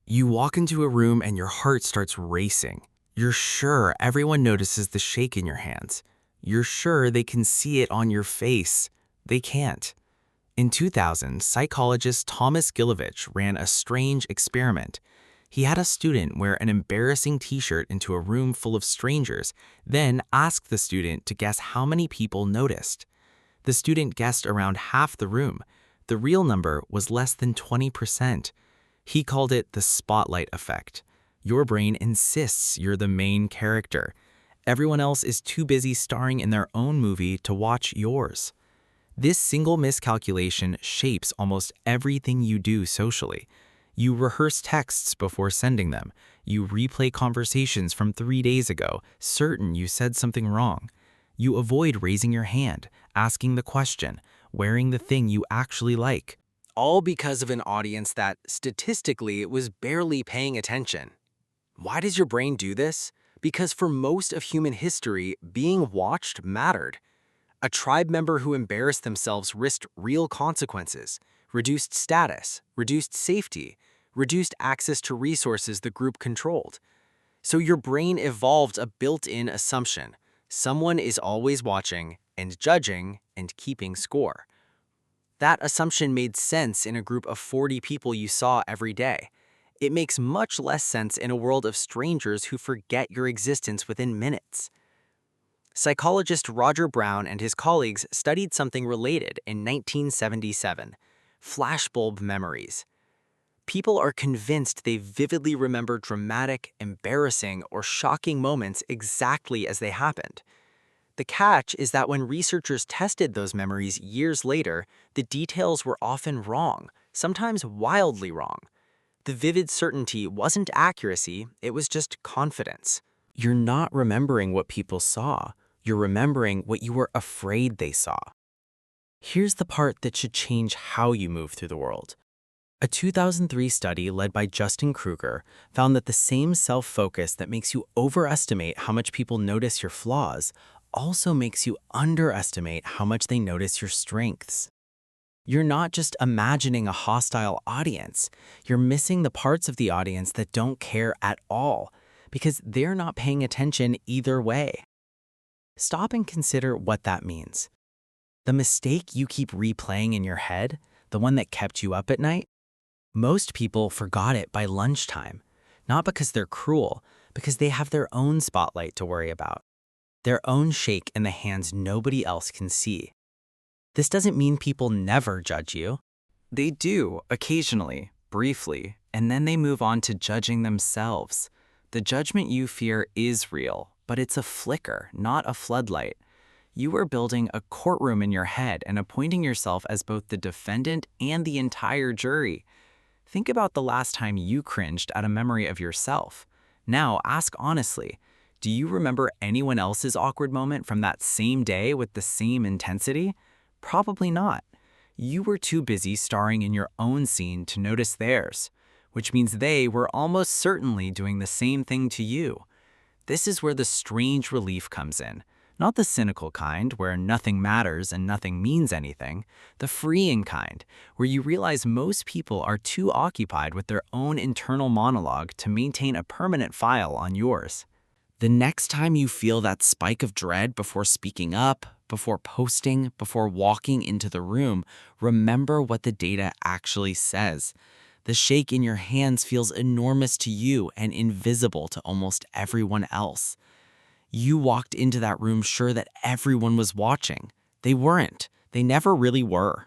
You walk into a room and your heart starts racing. You're sure everyone notices the shake in your hands. You're sure they can see it on your face. They can't. In 2000, psychologist Thomas Gilovich ran a strange experiment. He had a student wear an embarrassing t-shirt into a room full of strangers, then asked the student to guess how many people noticed. The student guessed around half the room. The real number was less than 20%. He called it the spotlight effect. Your brain insists you're the main character. Everyone else is too busy starring in their own movie to watch yours. This single miscalculation shapes almost everything you do socially. You rehearse texts before sending them. You replay conversations from 3 days ago, certain you said something wrong. You avoid raising your hand, asking the question, wearing the thing you actually like. All because of an audience that, statistically, was barely paying attention. Why does your brain do this? Because for most of human history, being watched mattered. A tribe member who embarrassed themselves risked real consequences, reduced status, reduced safety, reduced access to resources the group controlled. So your brain evolved a built-in assumption. Someone is always watching and judging and keeping score. That assumption made sense in a group of 40 people you saw every day. It makes much less sense in a world of strangers who forget your existence within minutes. Psychologist Roger Brown and his colleagues studied something related in 1977: flashbulb memories. People are convinced they vividly remember dramatic, embarrassing, or shocking moments exactly as they happened. The catch is that when researchers tested those memories years later, the details were often wrong, sometimes wildly wrong. The vivid certainty wasn't accuracy, it was just confidence. You're not remembering what people saw. You're remembering what you were afraid they saw. Here's the part that should change how you move through the world. A 2003 study led by Justin Kruger found that the same self-focus that makes you overestimate how much people notice your flaws also makes you underestimate how much they notice your strengths. You're not just imagining a hostile audience, you're missing the parts of the audience that don't care at all, because they're not paying attention either way. Stop and consider what that means. The mistake you keep replaying in your head, the one that kept you up at night, most people forgot it by lunchtime, not because they're cruel, because they have their own spotlight to worry about, their own shake in the hands nobody else can see. This doesn't mean people never judge you. They do, occasionally, briefly, and then they move on to judging themselves. The judgment you fear is real, but it's a flicker, not a floodlight. You are building a courtroom in your head and appointing yourself as both the defendant and the entire jury. Think about the last time you cringed at a memory of yourself. Now ask honestly, do you remember anyone else's awkward moment from that same day with the same intensity? Probably not. You were too busy starring in your own scene to notice theirs, which means they were almost certainly doing the same thing to you. This is where the strange relief comes in. Not the cynical kind, where nothing matters and nothing means anything. The freeing kind, where you realize most people are too occupied with their own internal monologue to maintain a permanent file on yours. The next time you feel that spike of dread before speaking up, before posting, before walking into the room, remember what the data actually says. The shake in your hands feels enormous to you and invisible to almost everyone else. You walked into that room sure that everyone was watching. They weren't. They never really were.